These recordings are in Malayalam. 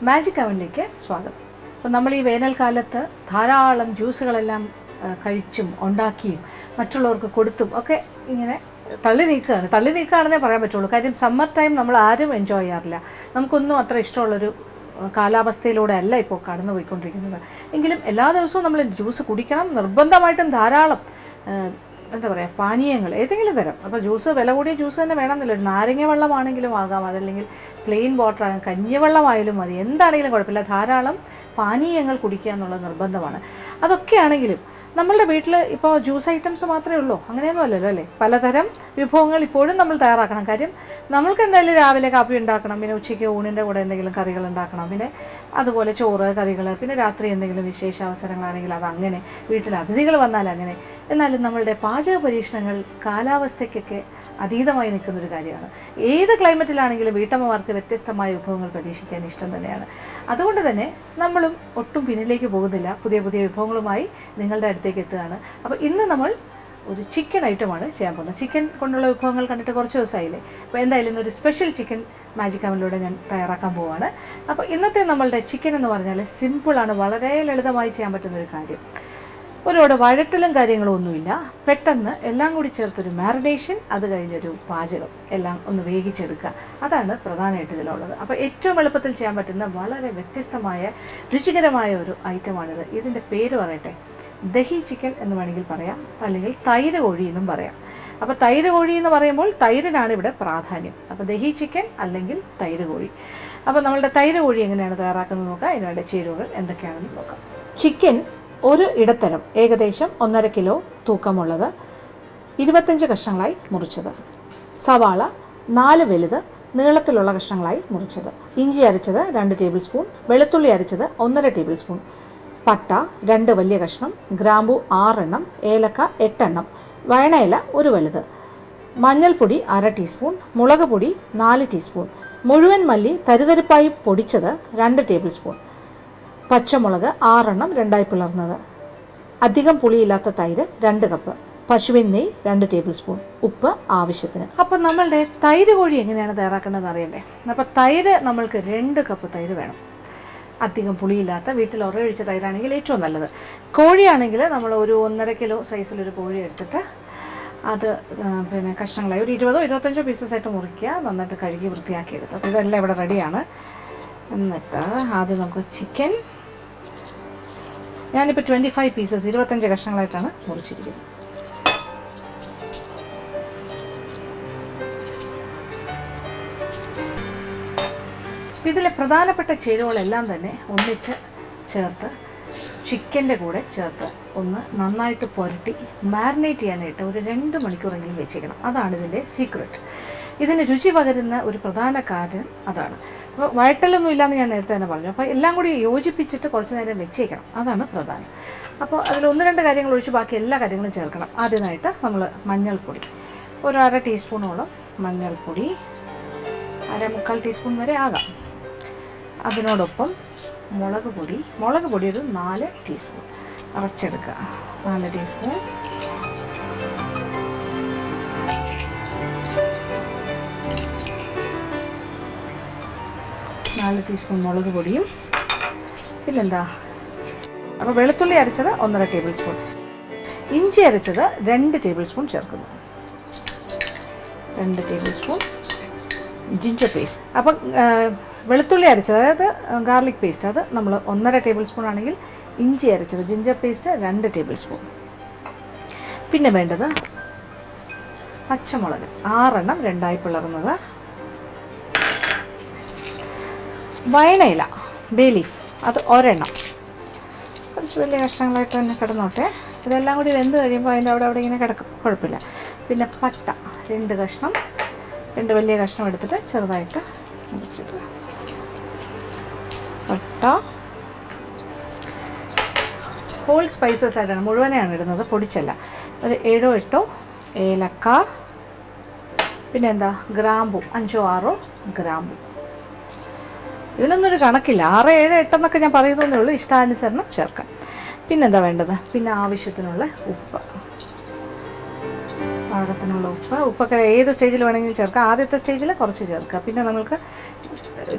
മാജിക് അവനിലേക്ക് സ്വാഗതം. അപ്പോൾ നമ്മൾ ഈ വേനൽക്കാലത്ത് ധാരാളം ജ്യൂസുകളെല്ലാം കഴിച്ചും ഉണ്ടാക്കിയും മറ്റുള്ളവർക്ക് കൊടുത്തും ഒക്കെ ഇങ്ങനെ തള്ളി നീക്കുകയാണെന്നേ പറയാൻ പറ്റുള്ളൂ. കാര്യം സമ്മർ ടൈം നമ്മൾ ആരും എൻജോയ് ചെയ്യാറില്ല. നമുക്കൊന്നും അത്ര ഇഷ്ടമുള്ളൊരു കാലാവസ്ഥയിലൂടെ അല്ല ഇപ്പോൾ കടന്നു പോയിക്കൊണ്ടിരിക്കുന്നത്. എങ്കിലും എല്ലാ ദിവസവും നമ്മൾ ജ്യൂസ് കുടിക്കണം, നിർബന്ധമായിട്ടും ധാരാളം എന്താ പറയുക പാനീയങ്ങൾ ഏതെങ്കിലും തരം. അപ്പോൾ ജ്യൂസ് വില കൂടിയ ജ്യൂസ് തന്നെ വേണമെന്നില്ല, ഒരു നാരങ്ങ വെള്ളമാണെങ്കിലും ആകാം, അതല്ലെങ്കിൽ പ്ലെയിൻ വാട്ടർ ആകാം, കഞ്ഞിവെള്ളമായാലും മതി, എന്താണെങ്കിലും കുഴപ്പമില്ല. ധാരാളം പാനീയങ്ങൾ കുടിക്കുക എന്നുള്ളത് നിർബന്ധമാണ്. അതൊക്കെയാണെങ്കിലും നമ്മളുടെ വീട്ടിൽ ഇപ്പോൾ ജ്യൂസ് ഐറ്റംസ് മാത്രമേ ഉള്ളൂ അങ്ങനെയൊന്നും അല്ലല്ലോ അല്ലേ. പലതരം വിഭവങ്ങൾ ഇപ്പോഴും നമ്മൾ തയ്യാറാക്കണം. കാര്യം നമ്മൾക്ക് എന്തായാലും രാവിലെ കാപ്പി ഉണ്ടാക്കണം, പിന്നെ ഉച്ചയ്ക്ക് ഊണിൻ്റെ കൂടെ എന്തെങ്കിലും കറികൾ ഉണ്ടാക്കണം, പിന്നെ അതുപോലെ ചോറ് കറികൾ, പിന്നെ രാത്രി എന്തെങ്കിലും വിശേഷ അവസരങ്ങളാണെങ്കിൽ അതങ്ങനെ, വീട്ടിൽ അതിഥികൾ വന്നാൽ അങ്ങനെ. എന്നാലും നമ്മളുടെ പാചക പരീക്ഷണങ്ങൾ കാലാവസ്ഥയ്ക്കൊക്കെ അതീതമായി നിൽക്കുന്നൊരു കാര്യമാണ്. ഏത് ക്ലൈമറ്റിലാണെങ്കിലും വീട്ടമ്മമാർക്ക് വ്യത്യസ്തമായ വിഭവങ്ങൾ പരീക്ഷിക്കാൻ ഇഷ്ടം തന്നെയാണ്. അതുകൊണ്ട് തന്നെ നമ്മളും ഒട്ടും പിന്നിലേക്ക് പോകുന്നില്ല, പുതിയ പുതിയ വിഭവങ്ങളുമായി നിങ്ങളുടെ അടുത്തേക്ക് എത്തുകയാണ്. അപ്പോൾ ഇന്ന് നമ്മൾ ഒരു ചിക്കൻ ഐറ്റമാണ് ചെയ്യാൻ പോകുന്നത്. ചിക്കൻ കൊണ്ടുള്ള വിഭവങ്ങൾ കണ്ടിട്ട് കുറച്ച് ദിവസമായില്ലേ. അപ്പോൾ എന്തായാലും ഇന്നൊരു സ്പെഷ്യൽ ചിക്കൻ മാജിക് അവനിലൂടെ ഞാൻ തയ്യാറാക്കാൻ പോവുകയാണ്. അപ്പോൾ ഇന്നത്തെ നമ്മളുടെ ചിക്കൻ എന്ന് പറഞ്ഞാൽ സിമ്പിളാണ്, വളരെ ലളിതമായി ചെയ്യാൻ പറ്റുന്നൊരു കാര്യം. ഒരുപാട് വഴറ്റലും കാര്യങ്ങളും ഒന്നുമില്ല. പെട്ടെന്ന് എല്ലാം കൂടി ചേർത്തൊരു മാരിനേഷൻ, അത് കഴിഞ്ഞൊരു പാചകം, എല്ലാം ഒന്ന് വേവിച്ചെടുക്കുക, അതാണ് പ്രധാനമായിട്ട് ഇതിലുള്ളത്. അപ്പോൾ ഏറ്റവും എളുപ്പത്തിൽ ചെയ്യാൻ പറ്റുന്ന വളരെ വ്യത്യസ്തമായ രുചികരമായ ഒരു ഐറ്റമാണിത്. ഇതിൻ്റെ പേര് പറയട്ടെ, ദഹി ചിക്കൻ എന്ന് വേണമെങ്കിൽ പറയാം, അല്ലെങ്കിൽ തൈര് കോഴി എന്നും പറയാം. അപ്പോൾ തൈര് കോഴി എന്ന് പറയുമ്പോൾ തൈരിനാണ് ഇവിടെ പ്രാധാന്യം. അപ്പോൾ ദഹി ചിക്കൻ അല്ലെങ്കിൽ തൈര് കോഴി. അപ്പോൾ നമ്മളുടെ തൈര് കോഴി എങ്ങനെയാണ് തയ്യാറാക്കുന്നത് നോക്കാം. അതിനുവേണ്ട ചേരുവകൾ എന്തൊക്കെയാണെന്ന് നോക്കാം. ചിക്കൻ ഒരു ഇടത്തരം ഏകദേശം 1.5 കിലോ തൂക്കമുള്ളത് 25 കഷ്ണങ്ങളായി മുറിച്ചത്. സവാള 4 വലുത് നീളത്തിലുള്ള കഷ്ണങ്ങളായി മുറിച്ചത്. ഇഞ്ചി അരച്ചത് 2 ടേബിൾ സ്പൂൺ, വെളുത്തുള്ളി അരച്ചത് 1.5 ടേബിൾ സ്പൂൺ, പട്ട 2 വലിയ കഷ്ണം, ഗ്രാമ്പു 6 എണ്ണം, ഏലക്ക 8 എണ്ണം, വയണയില 1 വലുത്, മഞ്ഞൾപ്പൊടി 1/2 ടീസ്പൂൺ, മുളക് പൊടി 4 ടീസ്പൂൺ, മുഴുവൻ മല്ലി തരിതരിപ്പായി പൊടിച്ചത് 2 ടേബിൾ സ്പൂൺ, പച്ചമുളക് 6 എണ്ണം 2ആയി പിളർന്നത്, അധികം പുളിയില്ലാത്ത തൈര് 2 കപ്പ്, പശുവിൻ നെയ്യ് 2 ടേബിൾ സ്പൂൺ, ഉപ്പ് ആവശ്യത്തിന്. അപ്പോൾ നമ്മളുടെ തൈര് കോഴി എങ്ങനെയാണ് തയ്യാറാക്കേണ്ടതെന്ന് അറിയണ്ടേ. അപ്പോൾ തൈര് നമ്മൾക്ക് 2 കപ്പ് തൈര് വേണം. അധികം പുളിയില്ലാത്ത വീട്ടിൽ ഉറയൊഴിച്ച തൈരാണെങ്കിൽ ഏറ്റവും നല്ലത്. കോഴിയാണെങ്കിൽ നമ്മൾ ഒരു 1.5 കിലോ സൈസിലൊരു കോഴി എടുത്തിട്ട് അത് പിന്നെ കഷ്ണങ്ങളായി ഒരു 20-25 പീസസ് ആയിട്ട് മുറിക്കുക, നന്നായിട്ട് കഴുകി വൃത്തിയാക്കി എടുത്ത്. അപ്പോൾ ഇതെല്ലാം ഇവിടെ റെഡിയാണ്. എന്നിട്ട് ആദ്യം നമുക്ക് ചിക്കൻ, ഞാനിപ്പോൾ 25 പീസസ് 25 കഷ്ണങ്ങളായിട്ടാണ് മുറിച്ചിരിക്കുന്നത്. ഇതിലെ പ്രധാനപ്പെട്ട ചേരുവകളെല്ലാം തന്നെ ഒന്നിച്ച് ചേർത്ത് ചിക്കൻ്റെ കൂടെ ചേർത്ത് ഒന്ന് നന്നായിട്ട് പുരട്ടി മാരിനേറ്റ് ചെയ്യാനായിട്ട് ഒരു 2 മണിക്കൂറെങ്കിലും വെച്ചേക്കണം. അതാണ് ഇതിൻ്റെ സീക്രട്ട്. ഇതിന് രുചി പകരുന്ന ഒരു പ്രധാന കാര്യം അതാണ്. അപ്പോൾ വഴറ്റലൊന്നും ഇല്ലയെന്ന് ഞാൻ നേരത്തെ തന്നെ പറഞ്ഞു. അപ്പോൾ എല്ലാം കൂടി യോജിപ്പിച്ചിട്ട് കുറച്ച് നേരം വെച്ചേക്കണം, അതാണ് പ്രധാനം. അപ്പോൾ അതിൽ 1-2 കാര്യങ്ങൾ ഒഴിച്ച് ബാക്കി എല്ലാ കാര്യങ്ങളും ചേർക്കണം. ആദ്യമായിട്ട് നമ്മൾ മഞ്ഞൾപ്പൊടി ഒരു 1/2 ടീസ്പൂണോളം മഞ്ഞൾപ്പൊടി, 1/4 ടീസ്പൂൺ വരെ ആകാം. അതിനോടൊപ്പം മുളക് പൊടി ഒരു 4 ടീസ്പൂൺ അരച്ചെടുക്കുക. 4 ടീസ്പൂൺ. മുളക് പൊടിയും പിന്നെന്താ, അപ്പോൾ വെളുത്തുള്ളി അരച്ചത് 1.5 ടേബിൾ സ്പൂൺ, ഇഞ്ചി അരച്ചത് 2 ടേബിൾ സ്പൂൺ ചേർക്കുന്നു, 2 ടേബിൾ സ്പൂൺ ജിഞ്ചർ പേസ്റ്റ്. അപ്പം വെളുത്തുള്ളി അരച്ചത്, അതായത് ഗാർലിക് പേസ്റ്റ്, അത് നമ്മൾ 1.5 ടേബിൾ സ്പൂൺ ആണെങ്കിൽ ഇഞ്ചി അരച്ചത് ജിഞ്ചർ പേസ്റ്റ് 2 ടേബിൾ സ്പൂൺ. പിന്നെ വേണ്ടത് പച്ചമുളക് 6 എണ്ണം 2ആയി പിളർന്നത്, വയണയില ബേ ലീഫ് അത് 1 എണ്ണം, കുറച്ച് വലിയ കഷ്ണങ്ങളായിട്ട് തന്നെ കിടന്നോട്ടെ. ഇതെല്ലാം കൂടി വെന്ത് കഴിയുമ്പോൾ അതിൻ്റെ അവിടെ ഇങ്ങനെ കിടക്കും, കുഴപ്പമില്ല. പിന്നെ പട്ട 2 കഷ്ണം, 2 വലിയ കഷ്ണം എടുത്തിട്ട് ചെറുതായിട്ട് മുറിച്ചിടുക. പട്ട ഹോൾ സ്പൈസസ് ആയിട്ടാണ്, മുഴുവനെയാണ് ഇടുന്നത്, പൊടിച്ചല്ല. ഒരു 7-8 ഏലക്ക, പിന്നെ എന്താ ഗ്രാമ്പു 5-6 ഗ്രാമ്പു. ഇതിനൊന്നും ഒരു കണക്കില്ല, 6-7-8 എന്നൊക്കെ ഞാൻ പറയുന്നേ ഉള്ളൂ, ഇഷ്ടാനുസരണം ചേർക്കാം. പിന്നെന്താ വേണ്ടത്, പിന്നെ ആവശ്യത്തിനുള്ള ഉപ്പ്. പാകത്തിനുള്ള ഉപ്പൊക്കെ ഏത് സ്റ്റേജിൽ വേണമെങ്കിലും ചേർക്കാം. ആദ്യത്തെ സ്റ്റേജിൽ കുറച്ച് ചേർക്കുക. പിന്നെ നമുക്ക്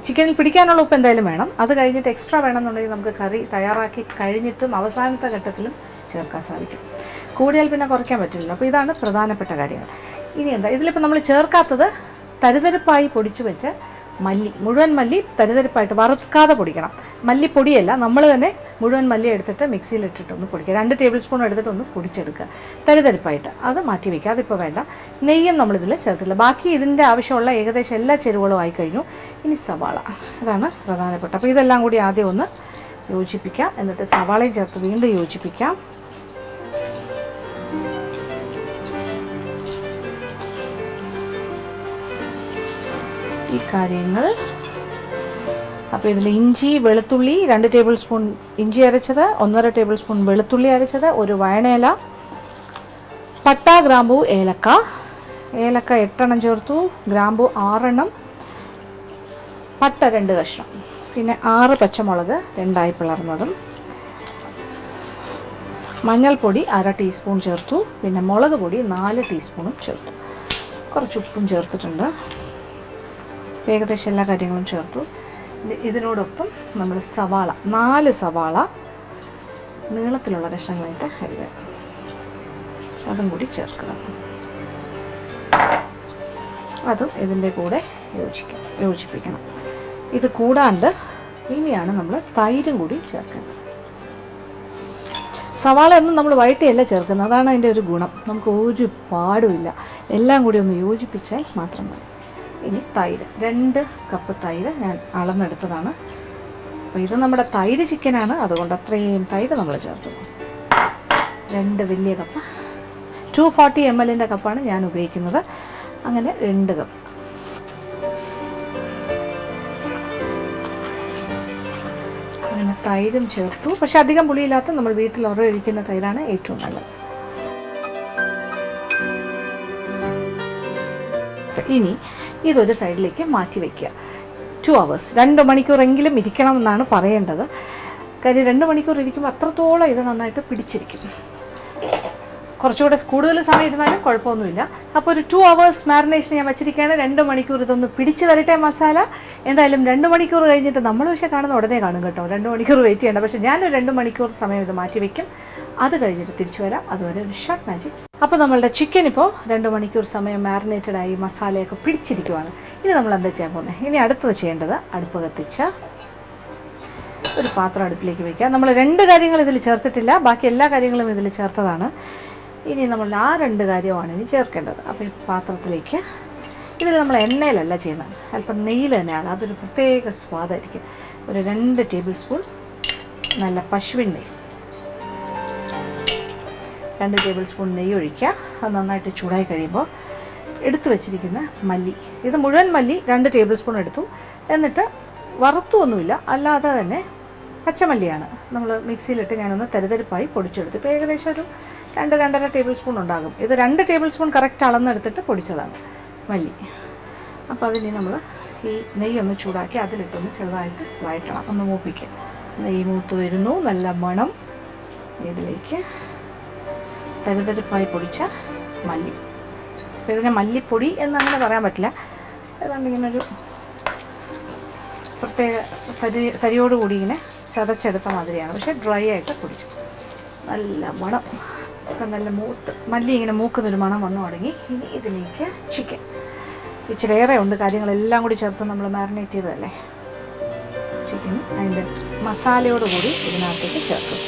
ചിക്കനിൽ പിടിക്കാനുള്ള ഉപ്പ് എന്തായാലും വേണം. അത് കഴിഞ്ഞിട്ട് എക്സ്ട്രാ വേണമെന്നുണ്ടെങ്കിൽ നമുക്ക് കറി തയ്യാറാക്കി കഴിഞ്ഞിട്ടും അവസാനത്തെ ഘട്ടത്തിലും ചേർക്കാൻ സാധിക്കും. കൂടിയാൽ പിന്നെ കുറയ്ക്കാൻ പറ്റില്ലല്ലോ. അപ്പോൾ ഇതാണ് പ്രധാനപ്പെട്ട കാര്യങ്ങൾ. ഇനി എന്താ ഇതിലിപ്പോൾ നമ്മൾ ചേർക്കാത്തത്, തരിതരിപ്പായി പൊടിച്ചു വെച്ച മല്ലി, മുഴുവൻ മല്ലി തരിതരിപ്പായിട്ട് വറുക്കാതെ പൊടിക്കണം. മല്ലിപ്പൊടിയല്ല, നമ്മൾ തന്നെ മുഴുവൻ മല്ലി എടുത്തിട്ട് മിക്സിയിലിട്ടിട്ടൊന്ന് പൊടിക്കുക. 2 ടേബിൾ സ്പൂൺ എടുത്തിട്ടൊന്ന് പൊടിച്ചെടുക്കുക തരിതരിപ്പായിട്ട്. അത് മാറ്റി വയ്ക്കുക, അതിപ്പോൾ വേണ്ട. നെയ്യും നമ്മളിതിൽ ചേർത്തില്ല. ബാക്കി ഇതിൻ്റെ ആവശ്യമുള്ള ഏകദേശം എല്ലാ ചേരുവകളും ആയിക്കഴിഞ്ഞു. ഇനി സവാള, ഇതാണ് പ്രധാനപ്പെട്ട. അപ്പോൾ ഇതെല്ലാം കൂടി ആദ്യം ഒന്ന് യോജിപ്പിക്കാം. എന്നിട്ട് സവാളയും ചേർത്ത് വീണ്ടും യോജിപ്പിക്കാം. ഈ കാര്യങ്ങൾ. അപ്പോൾ ഇതിൽ ഇഞ്ചി, വെളുത്തുള്ളി 2 ടേബിൾ സ്പൂൺ ഇഞ്ചി അരച്ചത്, 1.5 ടേബിൾ സ്പൂൺ വെളുത്തുള്ളി അരച്ചത്, ഒരു വയണയില, പട്ട, ഗ്രാമ്പൂ, ഏലക്ക 8 എണ്ണം ചേർത്തു, ഗ്രാമ്പൂ 6 എണ്ണം, പട്ട 2 കഷ്ണം, പിന്നെ 6 പച്ചമുളക് 2 പിളർന്നതും, മഞ്ഞൾപ്പൊടി 1/2 ടീസ്പൂൺ ചേർത്തു, പിന്നെ മുളക് പൊടി 4 ടീസ്പൂണും ചേർത്തു, കുറച്ച് ഉപ്പും ചേർത്തിട്ടുണ്ട്. ഏകദേശം എല്ലാ കാര്യങ്ങളും ചേർത്തു. ഇതിനോടൊപ്പം നമ്മൾ സവാള 4 സവാള നീളത്തിലുള്ള കഷ്ണങ്ങളായിട്ട് അരിയുക, അതും കൂടി ചേർക്കുക. അതും ഇതിൻ്റെ കൂടെ യോജിപ്പിക്കണം. ഇത് കൂടാണ്ട് ഇനിയാണ് നമ്മൾ തൈരും കൂടി ചേർക്കുന്നത്. സവാള ഒന്നും നമ്മൾ വഴറ്റിയല്ല ചേർക്കുന്നത്, അതാണ് അതിൻ്റെ ഒരു ഗുണം. നമുക്ക് ഒരു പാടുമില്ല, എല്ലാം കൂടി ഒന്ന് യോജിപ്പിച്ചാൽ മാത്രം മതി. ഇനി തൈര്, 2 കപ്പ് തൈര് ഞാൻ അളന്നെടുത്തതാണ്. അപ്പോൾ ഇത് നമ്മുടെ തൈര് ചിക്കനാണ്, അതുകൊണ്ട് അത്രയും തൈര് നമ്മൾ ചേർത്തു. 2 വലിയ കപ്പ്, 240 ml കപ്പാണ് ഞാൻ ഉപയോഗിക്കുന്നത്. അങ്ങനെ 2 കപ്പ്. അങ്ങനെ തൈരും ചേർത്തു. പക്ഷെ അധികം പുളിയില്ലാത്ത നമ്മൾ വീട്ടിൽ ഒഴിക്കുന്ന തൈരാണ് ഏറ്റവും നല്ലത്. ഇനി ഇതൊരു സൈഡിലേക്ക് മാറ്റി വയ്ക്കുക. 2 hours, 2 മണിക്കൂറെങ്കിലും ഇരിക്കണം എന്നാണ് പറയേണ്ടത്. കാര്യം 2 മണിക്കൂർ ഇരിക്കുമ്പോൾ അത്രത്തോളം ഇത് നന്നായിട്ട് പിടിച്ചിരിക്കും. കുറച്ചുകൂടെ കൂടുതൽ സമയം ഇരുന്നാലും കുഴപ്പമൊന്നുമില്ല. അപ്പോൾ ഒരു 2 hours മാരിനേഷൻ ഞാൻ വെച്ചിരിക്കുകയാണ്. 2 മണിക്കൂർ ഇതൊന്ന് പിടിച്ച് വരട്ടെ മസാല. എന്തായാലും 2 മണിക്കൂർ കഴിഞ്ഞിട്ട് നമ്മൾ പക്ഷേ കാണുന്ന ഉടനെ കാണും കേട്ടോ. 2 മണിക്കൂർ വെയിറ്റ് ചെയ്യേണ്ട. പക്ഷേ ഞാനൊരു 2 മണിക്കൂർ സമയം ഇത് മാറ്റി വയ്ക്കും. അത് കഴിഞ്ഞിട്ട് തിരിച്ചു വരാം. അതുവരെ ഒരു ഷോർട്ട് മാജിക്. അപ്പോൾ നമ്മളുടെ ചിക്കൻ ഇപ്പോൾ 2 മണിക്കൂർ സമയം മാരിനേറ്റഡായി മസാലയൊക്കെ പിടിച്ചിരിക്കുവാണ്. ഇനി നമ്മൾ എന്താ ചെയ്യാൻ പോകുന്നത്? ഇനി അടുത്തത് ചെയ്യേണ്ടത്, അടുപ്പ് കത്തിച്ച ഒരു പാത്രം അടുപ്പിലേക്ക് വയ്ക്കുക. നമ്മൾ 2 കാര്യങ്ങൾ ഇതിൽ ചേർത്തിട്ടില്ല, ബാക്കി എല്ലാ കാര്യങ്ങളും ഇതിൽ ചേർത്തതാണ്. ഇനി നമ്മൾ ആ 2 കാര്യമാണ് ഇനി ചേർക്കേണ്ടത്. അപ്പോൾ ഈ പാത്രത്തിലേക്ക്, ഇതിൽ നമ്മൾ എണ്ണയിലല്ല ചെയ്യുന്നത്, അല്പം നെയ്യിൽ തന്നെയാണ്. അതൊരു പ്രത്യേക സ്വാദായിരിക്കും. ഒരു 2 ടേബിൾ സ്പൂൺ നല്ല പശുവിൻ നെയ്യ്, 2 ടേബിൾ സ്പൂൺ നെയ്യ് ഒഴിക്കുക. അത് നന്നായിട്ട് ചൂടായി കഴിയുമ്പോൾ എടുത്തു വെച്ചിരിക്കുന്ന മല്ലി, ഇത് മുഴുവൻ മല്ലി 2 ടേബിൾ സ്പൂൺ എടുത്തു. എന്നിട്ട് വറുത്തൊന്നുമില്ല, അല്ലാതെ തന്നെ പച്ചമല്ലിയാണ് നമ്മൾ മിക്സിയിലിട്ട് ഞാനൊന്ന് തരിതരിപ്പായി പൊടിച്ചെടുത്തു. ഇപ്പോൾ ഏകദേശം ഒരു 2-2.5 ടേബിൾ സ്പൂൺ ഉണ്ടാകും. ഇത് 2 ടേബിൾ സ്പൂൺ കറക്റ്റ് അളന്നെടുത്തിട്ട് പൊടിച്ചതാണ് മല്ലി. അപ്പോൾ അതിന് നമ്മൾ ഈ നെയ്യൊന്ന് ചൂടാക്കി അതിലിട്ടൊന്ന് ചെറുതായിട്ട് വഴറ്റണം, ഒന്ന് മൂപ്പിക്കുക. നെയ്യ് മൂത്ത് വരുന്നു, നല്ല മണം. ഇതിലേക്ക് തരിതരിപ്പായി പൊടിച്ച മല്ലി. അപ്പോൾ ഇതിനെ മല്ലിപ്പൊടി എന്നങ്ങനെ പറയാൻ പറ്റില്ല, ഏതാണ്ട് ഇങ്ങനൊരു പ്രത്യേക തരിയോടുകൂടി ഇങ്ങനെ ചതച്ചെടുത്ത മാതിരിയാണ്. പക്ഷേ ഡ്രൈ ആയിട്ട് പൊടിച്ചു. നല്ല മണം, അപ്പം നല്ല മൂത്ത് മല്ലി ഇങ്ങനെ മൂക്കുന്നൊരു മണം വന്നു തുടങ്ങി. ഇനി ഇതിലേക്ക് ചിക്കൻ, ഇച്ചിരി ഏറെ ഉണ്ട്, കാര്യങ്ങളെല്ലാം കൂടി ചേർത്ത് നമ്മൾ മാരിനേറ്റ് ചെയ്തതല്ലേ. ചിക്കൻ അതിൻ്റെ മസാലയോടുകൂടി ഇതിനകത്തേക്ക് ചേർക്കും.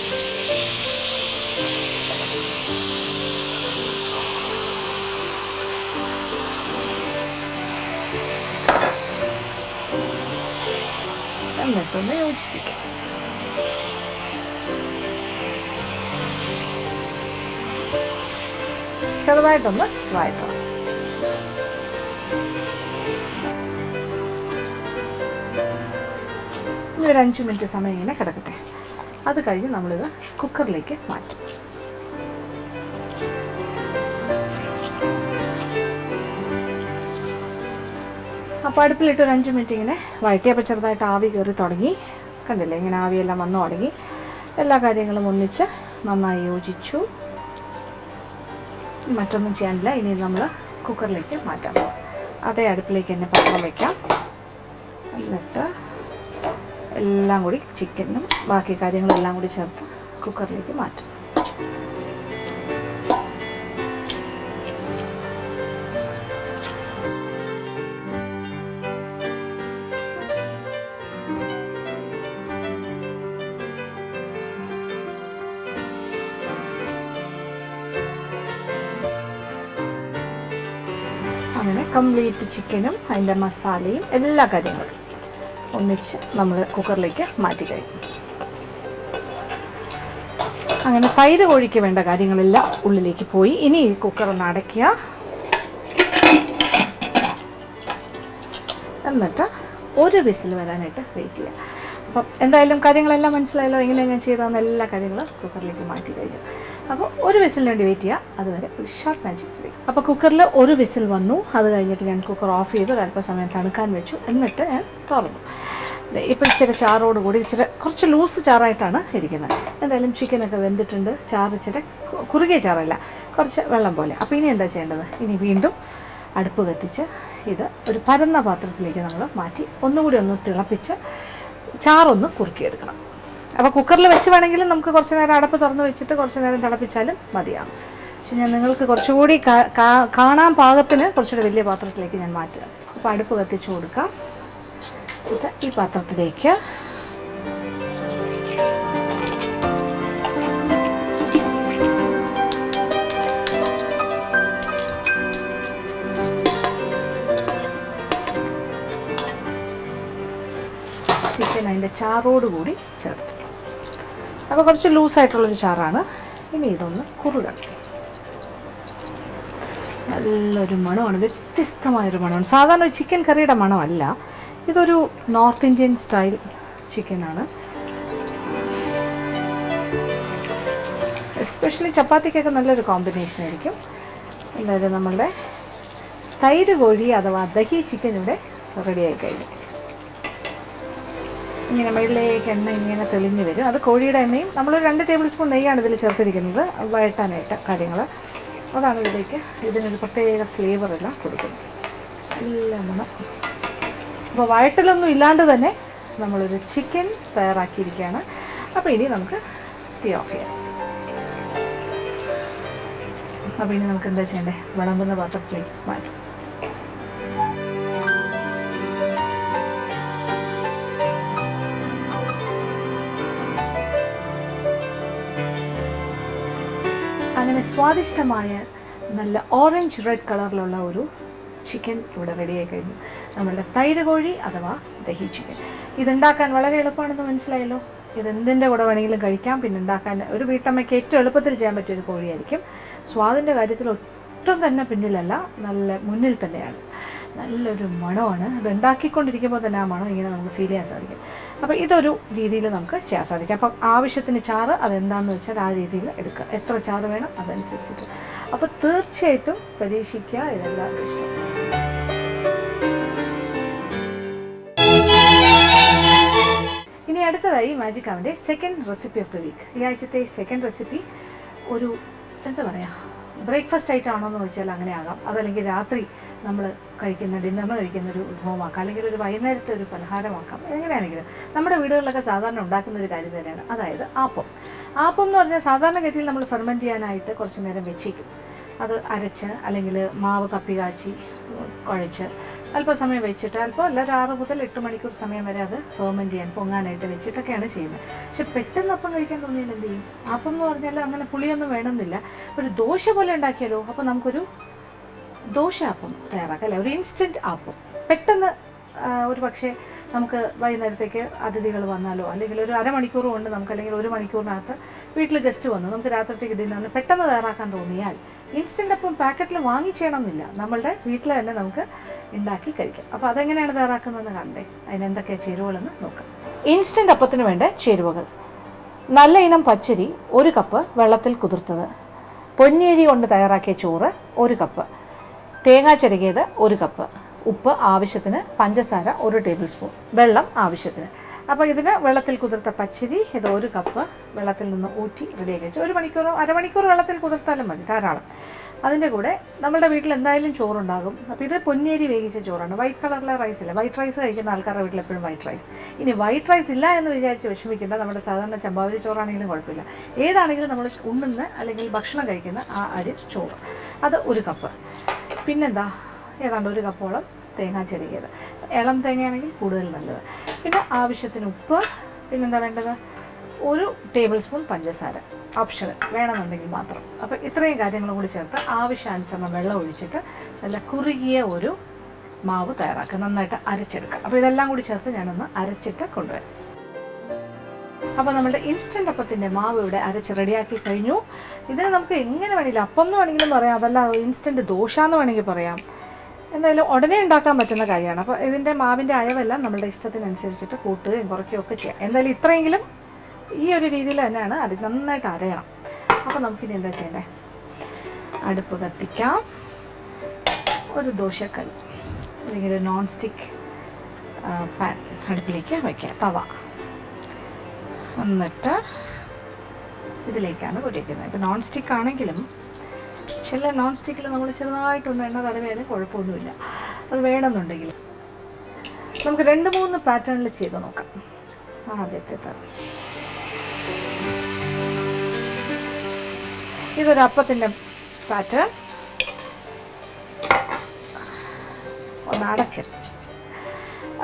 എന്നിട്ടൊന്ന് യോജിപ്പിക്കാം. ചെറുതായിട്ടൊന്ന് വഴറ്റണം. ഇനി ഒരു 5 മിനിറ്റ് സമയം ഇങ്ങനെ കിടക്കട്ടെ. അത് കഴിഞ്ഞ് നമ്മളിത് കുക്കറിലേക്ക് മാറ്റും. അപ്പോൾ അടുപ്പിലിട്ട് ഒരു 5 മിനിറ്റ് ഇങ്ങനെ വഴറ്റിയപ്പോൾ ചെറുതായിട്ട് ആവി കയറി തുടങ്ങി. കണ്ടില്ലേ, ഇങ്ങനെ ആവിയെല്ലാം വന്നു തുടങ്ങി. എല്ലാ കാര്യങ്ങളും ഒന്നിച്ച് നന്നായി യോജിച്ചു. മറ്റൊന്നും ചെയ്യാനില്ല. ഇനി നമ്മൾ കുക്കറിലേക്ക് മാറ്റാം. അതേ അടുപ്പിലേക്ക് തന്നെ പാത്രം വയ്ക്കാം. എന്നിട്ട് എല്ലാം കൂടി ചിക്കനും ബാക്കി കാര്യങ്ങളെല്ലാം കൂടി ചേർത്ത് കുക്കറിലേക്ക് മാറ്റാം. അങ്ങനെ കംപ്ലീറ്റ് ചിക്കനും അതിൻ്റെ മസാലയും എല്ലാ കാര്യങ്ങളും ഒന്നിച്ച് നമ്മൾ കുക്കറിലേക്ക് മാറ്റി കഴിയും. അങ്ങനെ തൈര് കോഴിക്ക് വേണ്ട കാര്യങ്ങളെല്ലാം ഉള്ളിലേക്ക് പോയി. ഇനി ഈ കുക്കർ ഒന്ന് അടയ്ക്കുക. എന്നിട്ട് ഒരു വിസിൽ വരാനായിട്ട് വെയിറ്റ് ചെയ്യുക. അപ്പം എന്തായാലും കാര്യങ്ങളെല്ലാം മനസ്സിലായല്ലോ എങ്ങനെയാണ് ഞാൻ ചെയ്തതെന്ന്. എല്ലാ കാര്യങ്ങളും കുക്കറിലേക്ക് മാറ്റി കഴിഞ്ഞു. അപ്പോൾ ഒരു വിസിലിന് വേണ്ടി വെയിറ്റ് ചെയ്യുക. അതുവരെ ഒരു ഷോർട്ട് മാജിക് ബ്രേക്ക്. അപ്പോൾ കുക്കറിൽ ഒരു വിസിൽ വന്നു. അത് കഴിഞ്ഞിട്ട് ഞാൻ കുക്കർ ഓഫ് ചെയ്ത് ഒരല്പസമയം തണുക്കാൻ വെച്ചു. എന്നിട്ട് ഞാൻ തുറന്നു. ഇപ്പോൾ ഇച്ചിരി ചാറോട് കൂടി കുറച്ച് ലൂസ് ചാറായിട്ടാണ് ഇരിക്കുന്നത്. എന്തായാലും ചിക്കനൊക്കെ വെന്തിട്ടുണ്ട്. ചാറ് ഇച്ചിരി കുറുകിയ ചാറല്ല, കുറച്ച് വെള്ളം പോലെ. അപ്പോൾ ഇനി എന്താ ചെയ്യേണ്ടത്? ഇനി വീണ്ടും അടുപ്പ് കത്തിച്ച് ഇത് ഒരു പരന്ന പാത്രത്തിലേക്ക് നമ്മൾ മാറ്റി ഒന്നുകൂടി ഒന്ന് തിളപ്പിച്ച് ചാറൊന്ന് കുറുക്കിയെടുക്കണം. അപ്പോൾ കുക്കറിൽ വെച്ച് വേണമെങ്കിൽ നമുക്ക് കുറച്ച് നേരം അടപ്പ് തുറന്ന് വെച്ചിട്ട് കുറച്ച് നേരം തിളപ്പിച്ചാലും മതിയാകും. പക്ഷെ ഞാൻ നിങ്ങൾക്ക് കുറച്ചുകൂടി കാണാൻ പാകത്തിന് കുറച്ചുകൂടി വലിയ പാത്രത്തിലേക്ക് ഞാൻ മാറ്റുക. അപ്പോൾ അടുപ്പ് കത്തിച്ച് കൊടുക്കാം. എന്നിട്ട് ഈ പാത്രത്തിലേക്ക് ചിക്കൻ അതിൻ്റെ ചാറോടുകൂടി ചേർത്ത്. അപ്പോൾ കുറച്ച് ലൂസായിട്ടുള്ളൊരു ചാറാണ്. ഇനി ഇതൊന്ന് കുറുകണം. നല്ലൊരു മണമാണ്, വ്യത്യസ്തമായൊരു മണമാണ്. സാധാരണ ഒരു ചിക്കൻ കറിയുടെ മണമല്ല, ഇതൊരു നോർത്ത് ഇന്ത്യൻ സ്റ്റൈൽ ചിക്കനാണ്. എസ്പെഷ്യലി ചപ്പാത്തിക്കൊക്കെ നല്ലൊരു കോമ്പിനേഷൻ ആയിരിക്കും. എന്തായാലും നമ്മളുടെ തൈര് കോഴി അഥവാ ദഹി ചിക്കൻ ഇവിടെ റെഡിയായി കഴിഞ്ഞു. ഇങ്ങനെ മുകളിലേക്ക് എണ്ണ ഇങ്ങനെ തെളിഞ്ഞ് വരും. അത് കോഴിയുടെ എണ്ണയും നമ്മളൊരു 2 ടേബിൾ സ്പൂൺ നെയ്യാണ് ഇതിൽ ചേർത്തിരിക്കുന്നത് വഴട്ടാനായിട്ട് കാര്യങ്ങൾ. അതാണ് ഇതിലേക്ക് ഇതിനൊരു പ്രത്യേക ഫ്ലേവറെല്ലാം കൊടുക്കുന്നത്. എല്ലാം മണം. അപ്പോൾ വഴട്ടലൊന്നും ഇല്ലാണ്ട് തന്നെ നമ്മളൊരു ചിക്കൻ തയ്യാറാക്കിയിരിക്കുകയാണ്. അപ്പോൾ ഇനി നമുക്ക് തീ ഓഫ് ചെയ്യാം. അപ്പോൾ ഇനി നമുക്ക് എന്താ ചെയ്യണ്ടേ? വിളമ്പുന്ന പാത്രത്തിലേക്ക് മാറ്റാം. അങ്ങനെ സ്വാദിഷ്ടമായ നല്ല ഓറഞ്ച് റെഡ് കളറിലുള്ള ഒരു ചിക്കൻ ഇവിടെ റെഡിയായി കഴിഞ്ഞു. നമ്മളുടെ തൈര് കോഴി അഥവാ ദഹി ചിക്കൻ. ഇതുണ്ടാക്കാൻ വളരെ എളുപ്പമാണെന്ന് മനസ്സിലായല്ലോ. ഇതെന്തിൻ്റെ കൂടെ വേണമെങ്കിലും കഴിക്കാം. പിന്നെ ഉണ്ടാക്കാൻ ഒരു വീട്ടമ്മയ്ക്ക് ഏറ്റവും എളുപ്പത്തിൽ ചെയ്യാൻ പറ്റിയൊരു കോഴിയായിരിക്കും. സ്വാദിൻ്റെ കാര്യത്തിൽ ഒട്ടും തന്നെ പിന്നിലല്ല, നല്ല മുന്നിൽ തന്നെയാണ്. നല്ലൊരു മണമാണ്. ഇത് ഉണ്ടാക്കിക്കൊണ്ടിരിക്കുമ്പോൾ തന്നെ ആ മണം ഇങ്ങനെ നമുക്ക് ഫീൽ ചെയ്യാൻ സാധിക്കും. അപ്പോൾ ഇതൊരു രീതിയിൽ നമുക്ക് ചെയ്യാൻ സാധിക്കും. അപ്പം ആവശ്യത്തിന് ചാറ് അതെന്താണെന്ന് വെച്ചാൽ ആ രീതിയിൽ എടുക്കുക. എത്ര ചാറ് വേണം അതനുസരിച്ചിട്ട്. അപ്പോൾ തീർച്ചയായിട്ടും പരീക്ഷിക്കുക. ഇതെല്ലാവർക്കും ഇഷ്ടം. ഇനി അടുത്തതായി മാജിക് അവൻ്റെ second recipe of the week. ഈ ആഴ്ചത്തെ സെക്കൻഡ് റെസിപ്പി ഒരു എന്താ പറയുക, ബ്രേക്ക്ഫാസ്റ്റ് ആയിട്ടാണോ എന്ന് ചോദിച്ചാൽ അങ്ങനെ ആകാം. അതല്ലെങ്കിൽ രാത്രി നമ്മൾ ഡിന്നറിന് കഴിക്കുന്നൊരു വിഭവമാക്കാം, അല്ലെങ്കിൽ ഒരു വൈകുന്നേരത്തെ ഒരു പലഹാരമാക്കാം. എങ്ങനെയാണെങ്കിലും നമ്മുടെ വീടുകളിലൊക്കെ സാധാരണ ഉണ്ടാക്കുന്ന ഒരു കാര്യം തന്നെയാണ്. അതായത് ആപ്പം എന്ന് പറഞ്ഞാൽ സാധാരണഗതിയിൽ നമ്മൾ ഫെർമെൻറ്റ് ചെയ്യാനായിട്ട് കുറച്ച് നേരം വെച്ചേക്കും. അത് അരച്ച് അല്ലെങ്കിൽ മാവ് കപ്പി കാച്ചി കുഴച്ച് അല്പസമയം വെച്ചിട്ട് അല്ല ഒരു 6 മുതൽ 8 മണിക്കൂർ സമയം വരെ അത് ഫെർമെൻറ്റ് ചെയ്യാൻ പൊങ്ങാനായിട്ട് വെച്ചിട്ടൊക്കെയാണ് ചെയ്യുന്നത്. പക്ഷെ പെട്ടെന്ന് അപ്പം കഴിക്കാൻ തോന്നിയാൽ എന്ത് ചെയ്യും? അപ്പം എന്ന് പറഞ്ഞാൽ അങ്ങനെ പുളിയൊന്നും വേണമെന്നില്ല. ഒരു ദോശ പോലെ ഉണ്ടാക്കിയാലോ? അപ്പോൾ നമുക്കൊരു ദോശ അപ്പം തയ്യാറാക്കാം, അല്ലേ? ഒരു ഇൻസ്റ്റൻറ്റ് അപ്പം പെട്ടെന്ന് ഒരു പക്ഷേ നമുക്ക് വൈകുന്നേരത്തേക്ക് അതിഥികൾ വന്നാലോ അല്ലെങ്കിൽ ഒരു അരമണിക്കൂർ കൊണ്ട് നമുക്ക് അല്ലെങ്കിൽ 1 മണിക്കൂറിനകത്ത് വീട്ടിൽ ഗസ്റ്റ് വന്നു നമുക്ക് രാത്രിത്തേക്ക് ഡിന്നറിന് പെട്ടെന്ന് തയ്യാറാക്കാൻ തോന്നിയാൽ ഇൻസ്റ്റൻ്റ് അപ്പം പാക്കറ്റിൽ വാങ്ങി ചെയ്യണമെന്നില്ല, നമ്മളുടെ വീട്ടിൽ തന്നെ നമുക്ക് ഉണ്ടാക്കി കഴിക്കാം. അപ്പോൾ അതെങ്ങനെയാണ് തയ്യാറാക്കുന്നതെന്ന് കണ്ടേ. അതിനെന്തൊക്കെയാണ് ചേരുവകളെന്ന് നോക്കാം. ഇൻസ്റ്റൻ്റ് അപ്പത്തിന് വേണ്ട ചേരുവകൾ: നല്ല ഇനം പച്ചരി 1 കപ്പ് വെള്ളത്തിൽ കുതിർത്തത്, പൊന്നിയരി കൊണ്ട് തയ്യാറാക്കിയ ചോറ് 1 കപ്പ്, തേങ്ങാ ചിരകിയത് 1 കപ്പ്, ഉപ്പ് ആവശ്യത്തിന്, പഞ്ചസാര 1 ടേബിൾ സ്പൂൺ, വെള്ളം ആവശ്യത്തിന്. അപ്പോൾ ഇതിന് വെള്ളത്തിൽ കുതിർത്ത പച്ചരി ഇത് 1 കപ്പ് വെള്ളത്തിൽ നിന്ന് ഊറ്റി റെഡിയാക്കി വെച്ചു. 1 മണിക്കൂറോ അരമണിക്കൂർ വെള്ളത്തിൽ കുതിർത്താലും മതി, ധാരാളം. അതിൻ്റെ കൂടെ നമ്മളുടെ വീട്ടിൽ എന്തായാലും ചോറുണ്ടാകും. അപ്പോൾ ഇത് പൊന്നിയരി വേവിച്ച ചോറാണ്, വൈറ്റ് കളറിലെ റൈസ് ഇല്ല. വൈറ്റ് റൈസ് കഴിക്കുന്ന ആൾക്കാരുടെ വീട്ടിൽ എപ്പോഴും വൈറ്റ് റൈസ്. ഇനി വൈറ്റ് റൈസ് ഇല്ല എന്ന് വിചാരിച്ച് വിഷമിക്കേണ്ട, നമ്മുടെ സാധാരണ ചമ്പാവരി ചോറാണെങ്കിലും കുഴപ്പമില്ല. ഏതാണെങ്കിലും നമ്മൾ ഉണ്ണുന്ന അല്ലെങ്കിൽ ഭക്ഷണം കഴിക്കുന്ന ആ അരി ചോറ്, അത് 1 കപ്പ്. പിന്നെന്താ, ഏതാണ്ട് 1 കപ്പോളം തേങ്ങ ചിരകിയത്, ഇളം തേങ്ങയാണെങ്കിൽ കൂടുതൽ നല്ലത്. പിന്നെ ആവശ്യത്തിന് ഉപ്പ്. പിന്നെന്താ വേണ്ടത്, 1 ടേബിൾ സ്പൂൺ പഞ്ചസാര, ഓപ്ഷണൽ, വേണമെന്നുണ്ടെങ്കിൽ മാത്രം. അപ്പോൾ ഇത്രയും കാര്യങ്ങളും കൂടി ചേർത്ത് ആവശ്യാനുസരണം വെള്ളം ഒഴിച്ചിട്ട് നല്ല കുറുകിയ ഒരു മാവ് തയ്യാറാക്കുക, നന്നായിട്ട് അരച്ചെടുക്കുക. അപ്പോൾ ഇതെല്ലാം കൂടി ചേർത്ത് ഞാനൊന്ന് അരച്ചിട്ട് കൊണ്ടുവരാം. അപ്പോൾ നമ്മുടെ ഇൻസ്റ്റൻറ്റ് അപ്പത്തിൻ്റെ മാവ് ഇവിടെ അരച്ച് റെഡിയാക്കി കഴിഞ്ഞു. ഇതിന് നമുക്ക് എങ്ങനെ വേണമെങ്കിലും അപ്പം എന്ന് വേണമെങ്കിലും പറയാം, അതല്ല ഇൻസ്റ്റൻറ്റ് ദോശ എന്ന് വേണമെങ്കിൽ പറയാം. എന്തായാലും ഉടനെ ഉണ്ടാക്കാൻ പറ്റുന്ന കാര്യമാണ്. അപ്പോൾ ഇതിൻ്റെ മാവിൻ്റെ അയവെല്ലാം നമ്മളുടെ ഇഷ്ടത്തിനനുസരിച്ചിട്ട് കൂട്ടുകയും കുറയ്ക്കുകയും ഒക്കെ ചെയ്യാം. എന്തായാലും ഇത്രയെങ്കിലും ഈ ഒരു രീതിയിൽ തന്നെയാണ് അത് നന്നായിട്ട് അരയണം. അപ്പോൾ നമുക്കിനി എന്താ ചെയ്യേണ്ടത്, അടുപ്പ് കത്തിക്കാം, ഒരു ദോശക്കല്ല് അല്ലെങ്കിൽ ഒരു നോൺ സ്റ്റിക്ക് പാൻ അടുപ്പിലേക്ക് വയ്ക്കുക, തവ. എന്നിട്ട് ഇതിലേക്കാണ് കൊട്ടിക്കുന്നത്. ഇപ്പോൾ നോൺ സ്റ്റിക്ക് ആണെങ്കിലും ചില നോൺ സ്റ്റിക്കിൽ നമ്മൾ ചെറുതായിട്ടൊന്ന് എണ്ണ തടവിയാലും കുഴപ്പമൊന്നുമില്ല. അത് വേണമെന്നുണ്ടെങ്കിൽ നമുക്ക് 2-3 പാറ്റേണിൽ ചെയ്ത് നോക്കാം. ആദ്യത്തെ ഇതൊരു അപ്പത്തിൻ്റെ പാറ്റേൺ. ഒന്ന് അടച്ചിട്ട്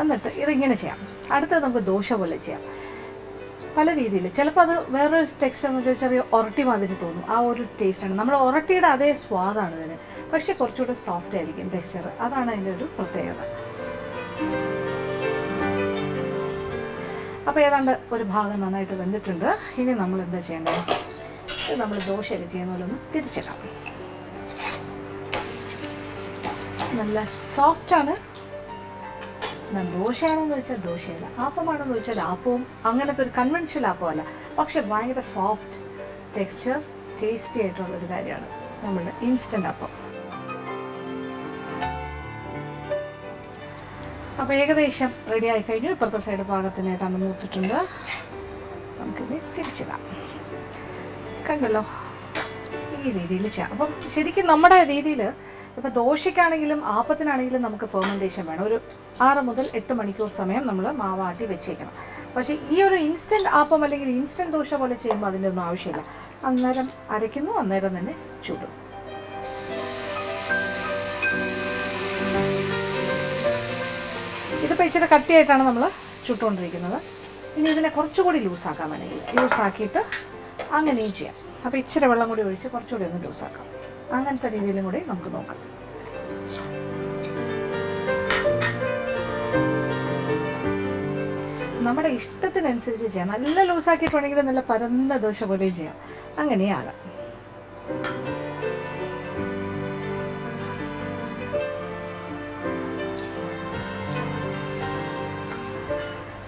എന്നിട്ട് ഇതിങ്ങനെ ചെയ്യാം. അടുത്തത് നമുക്ക് ദോശ പോലെ ചെയ്യാം, പല രീതിയിൽ. ചിലപ്പോൾ അത് വേറൊരു ടെക്സ്ചർ എന്ന് വെച്ചാൽ ചെറിയ ഒറട്ടി മാതിരി തോന്നും, ആ ഒരു ടേസ്റ്റാണ്. നമ്മൾ ഒറട്ടിയുടെ അതേ സ്വാദാണ് ഇതിന്, പക്ഷേ കുറച്ചുകൂടെ സോഫ്റ്റ് ആയിരിക്കും ടെക്സ്ചർ. അതാണ് അതിൻ്റെ ഒരു പ്രത്യേകത. അപ്പോൾ ഏതാണ്ട് ഒരു ഭാഗം നന്നായിട്ട് വെന്തിട്ടുണ്ട്. ഇനി നമ്മൾ എന്താ ചെയ്യേണ്ടത്, ഇത് നമ്മൾ ദോശയൊക്കെ ചെയ്യുന്ന പോലെ ഒന്ന് തിരിച്ചിടാം. നല്ല സോഫ്റ്റാണ്. ദോശയാണെന്ന് വെച്ചാൽ ദോശയല്ല, ആപ്പമാണെന്ന് വെച്ചാൽ ആപ്പവും അങ്ങനത്തെ ഒരു കൺവെൻഷണൽ ആപ്പമല്ല, പക്ഷെ ഭയങ്കര സോഫ്റ്റ് ടെക്സ്ചർ, ടേസ്റ്റി ആയിട്ടുള്ളൊരു കാര്യമാണ് നമ്മളുടെ ഇൻസ്റ്റൻറ്റ് അപ്പം. അപ്പോൾ ഏകദേശം റെഡി ആയി കഴിഞ്ഞു. ഇപ്പുറത്തെ സൈഡ് ഭാഗത്തിന് ഏതാണ്ട് മൂത്തിട്ടുണ്ട്. നമുക്കിത് തിരിച്ചിടാം. കണ്ടല്ലോ, ഈ രീതിയിൽ ചെയ്യാം. അപ്പം ശരിക്കും നമ്മുടെ രീതിയിൽ ഇപ്പോൾ ദോശയ്ക്കാണെങ്കിലും ആപ്പത്തിനാണെങ്കിലും നമുക്ക് ഫെർമെൻറ്റേഷൻ വേണം. ഒരു 6 മുതൽ 8 മണിക്കൂർ സമയം നമ്മൾ മാവാട്ടി വെച്ചേക്കണം. പക്ഷേ ഈ ഒരു ഇൻസ്റ്റൻറ്റ് ആപ്പം അല്ലെങ്കിൽ ഇൻസ്റ്റൻറ്റ് ദോശ പോലെ ചെയ്യുമ്പോൾ അതിൻ്റെ ഒന്നും ആവശ്യമില്ല. അന്നേരം അരയ്ക്കുന്നു, അന്നേരം തന്നെ ചുടും. ഇതിപ്പോൾ ഇച്ചിരി കട്ടിയായിട്ടാണ് നമ്മൾ ചുട്ടുകൊണ്ടിരിക്കുന്നത്. ഇനി ഇതിനെ കുറച്ചുകൂടി ലൂസാക്കാൻ വേണമെങ്കിൽ ലൂസാക്കിയിട്ട് അങ്ങനെയും ചെയ്യാം. അപ്പോൾ ഇച്ചിരി വെള്ളം കൂടി ഒഴിച്ച് കുറച്ചുകൂടി ഒന്ന് ലൂസാക്കാം. അങ്ങനത്തെ രീതിയിലും കൂടി നമുക്ക് നോക്കാം. നമ്മുടെ ഇഷ്ടത്തിനനുസരിച്ച് ചെയ്യാം. നല്ല ലൂസാക്കിയിട്ടുണ്ടെങ്കിൽ നല്ല പരന്ന ദോശ പോലെയും ചെയ്യാം. അങ്ങനെയാകാം.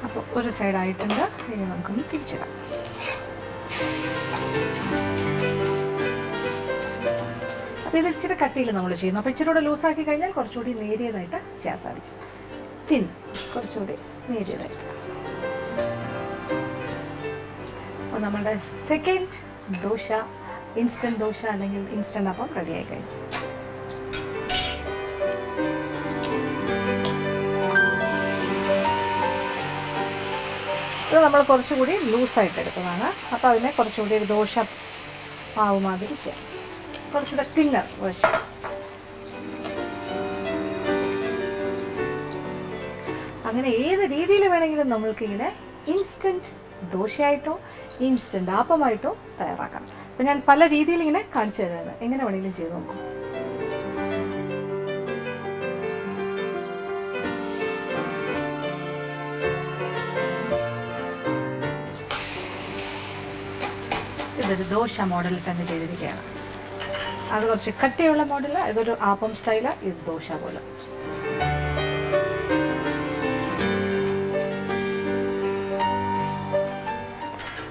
അപ്പോൾ ഒരു സൈഡായിട്ടുണ്ട്. ഇനി നമുക്കൊന്ന് തിരിച്ചിടാം. അപ്പോൾ ഇത് ഇച്ചിരി കട്ടിയിൽ നമ്മൾ ചെയ്യുന്നു. അപ്പോൾ ഇച്ചിരി കൂടെ ലൂസാക്കി കഴിഞ്ഞാൽ കുറച്ചുകൂടി നേരിയതായിട്ട് ചെയ്യാൻ സാധിക്കും. കുറച്ചുകൂടി നേരിയതായിട്ട്. അപ്പോൾ നമ്മുടെ സെക്കൻഡ് ദോശ, ഇൻസ്റ്റൻറ്റ് ദോശ അല്ലെങ്കിൽ ഇൻസ്റ്റൻറ്റ് അപ്പം റെഡിയായി കഴിഞ്ഞു. ഇത് നമ്മൾ കുറച്ചുകൂടി ലൂസായിട്ട് എടുത്തതാണ്. അപ്പോൾ അതിനെ കുറച്ചുകൂടി ഒരു ദോശ മാവ് മാതിരി ചെയ്യാം, കുറച്ചുകൂടെ തിന്നർ വേർഷൻ. അങ്ങനെ ഏത് രീതിയിൽ വേണമെങ്കിലും നമ്മൾക്കിങ്ങനെ ഇൻസ്റ്റൻറ്റ് ദോശയായിട്ടോ ഇൻസ്റ്റൻറ്റ് ആപ്പമായിട്ടോ തയ്യാറാക്കാം. അപ്പോൾ ഞാൻ പല രീതിയിൽ ഇങ്ങനെ കാണിച്ചു തരാണ്, എങ്ങനെ വേണമെങ്കിലും ചെയ്ത് നോക്കും. ഇതൊരു ദോശ മോഡലിൽ തന്നെ ചെയ്തിരിക്കുകയാണ്. അത് കുറച്ച് കട്ടിയുള്ള മോഡല്, ഇതൊരു ആപ്പം സ്റ്റൈല്, ഇത് ദോശ പോലെ.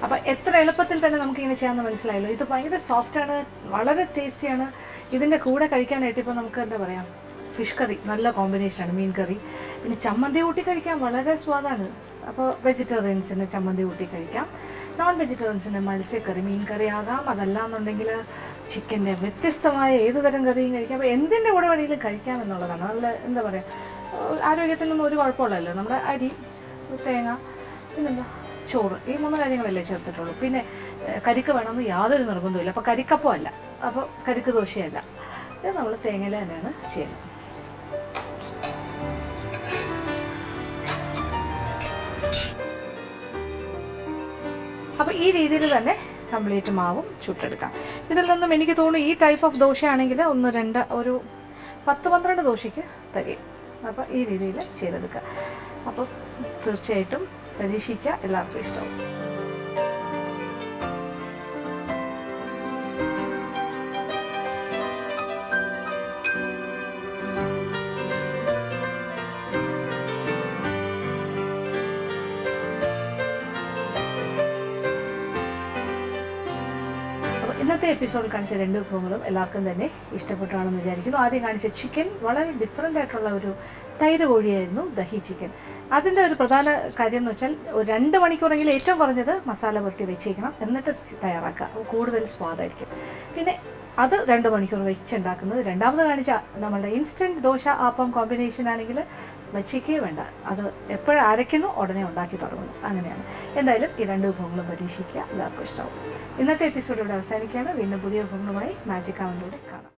അപ്പോൾ എത്ര എളുപ്പത്തിൽ തന്നെ നമുക്കിങ്ങനെ ചെയ്യാമെന്ന് മനസ്സിലായല്ലോ. ഇത് ഭയങ്കര സോഫ്റ്റാണ്, വളരെ ടേസ്റ്റിയാണ്. ഇതിൻ്റെ കൂടെ കഴിക്കാനായിട്ട് ഇപ്പോൾ നമുക്ക് എന്താ പറയുക, ഫിഷ് കറി നല്ല കോമ്പിനേഷനാണ്, മീൻ കറി. പിന്നെ ചമ്മന്തി കൂട്ടി കഴിക്കാൻ വളരെ സ്വാദാണ്. അപ്പോൾ വെജിറ്റേറിയൻസിന് ചമ്മന്തി കൂട്ടി കഴിക്കാം. നോൺ വെജിറ്റേറിയൻസിന് മത്സ്യക്കറി, മീൻ കറി ആകാം, അതല്ലാന്നുണ്ടെങ്കിൽ ചിക്കൻ്റെ വ്യത്യസ്തമായ ഏത് തരം കറിയും കഴിക്കാം. അപ്പോൾ എന്തിൻ്റെ കൂടെ വേണമെങ്കിലും കഴിക്കാം എന്നുള്ളതാണ്. നല്ല എന്താ പറയുക, ആരോഗ്യത്തിനൊന്നും ഒരു കുഴപ്പമുള്ളല്ലോ. നമ്മുടെ അരി, തേങ്ങ, പിന്നെന്താ ചോറ്, ഈ 3 കാര്യങ്ങളല്ലേ ചേർത്തിട്ടുള്ളൂ. പിന്നെ കരിക്ക് വേണമെന്ന് യാതൊരു നിർബന്ധമില്ല. അപ്പോൾ കരിക്കപ്പം അല്ല, അപ്പോൾ കരിക്ക് ദോശയല്ല. ഇത് നമ്മൾ തേങ്ങയിൽ തന്നെയാണ് ചെയ്യുന്നത്. അപ്പോൾ ഈ രീതിയിൽ തന്നെ കംപ്ലീറ്റ് മാവും ചുട്ടെടുക്കാം. ഇതിൽ നിന്നും എനിക്ക് തോന്നുന്നു ഈ ടൈപ്പ് ഓഫ് ദോശയാണെങ്കിൽ 1, 2, 10-12 ദോശയ്ക്ക് തികയും. അപ്പോൾ ഈ രീതിയിൽ ചെയ്തെടുക്കുക. അപ്പോൾ തീർച്ചയായിട്ടും പരീക്ഷിക്കുക, എല്ലാവർക്കും ഇഷ്ടമാവും. ഇന്നത്തെ എപ്പിസോഡിൽ കാണിച്ച 2 വിഭവങ്ങളും എല്ലാവർക്കും തന്നെ ഇഷ്ടപ്പെട്ടാണെന്ന് വിചാരിക്കുന്നു. ആദ്യം കാണിച്ച ചിക്കൻ വളരെ ഡിഫറെൻ്റ് ആയിട്ടുള്ള ഒരു തൈര് കോഴിയായിരുന്നു, ദഹി ചിക്കൻ. അതിൻ്റെ ഒരു പ്രധാന കാര്യം എന്ന് വെച്ചാൽ 2 മണിക്കൂറെങ്കിലും ഏറ്റവും കുറഞ്ഞത് മസാല പുരട്ടി വെച്ചേക്കണം, എന്നിട്ട് തയ്യാറാക്കുക. കൂടുതൽ സ്വാദായിരിക്കും. പിന്നെ അത് 2 മണിക്കൂർ വെച്ചുണ്ടാക്കുന്നത്. രണ്ടാമത് കാണിച്ച നമ്മളുടെ ഇൻസ്റ്റൻറ്റ് ദോശ ആപ്പം കോമ്പിനേഷൻ ആണെങ്കിൽ വെച്ചേക്കേ വേണ്ട, അത് എപ്പോഴും അരയ്ക്കുന്നു ഉടനെ ഉണ്ടാക്കി തുടങ്ങുന്നു, അങ്ങനെയാണ്. എന്തായാലും ഈ 2 വിഭവങ്ങളും പരീക്ഷിക്കുക, എല്ലാവർക്കും ഇഷ്ടമാവും. ഇന്നത്തെ എപ്പിസോഡ് ഇവിടെ അവസാനിക്കുകയാണ്. വീണ്ടും പുതിയ വിഭവങ്ങളുമായി മാജിക് അവനിലൂടെ കാണാം.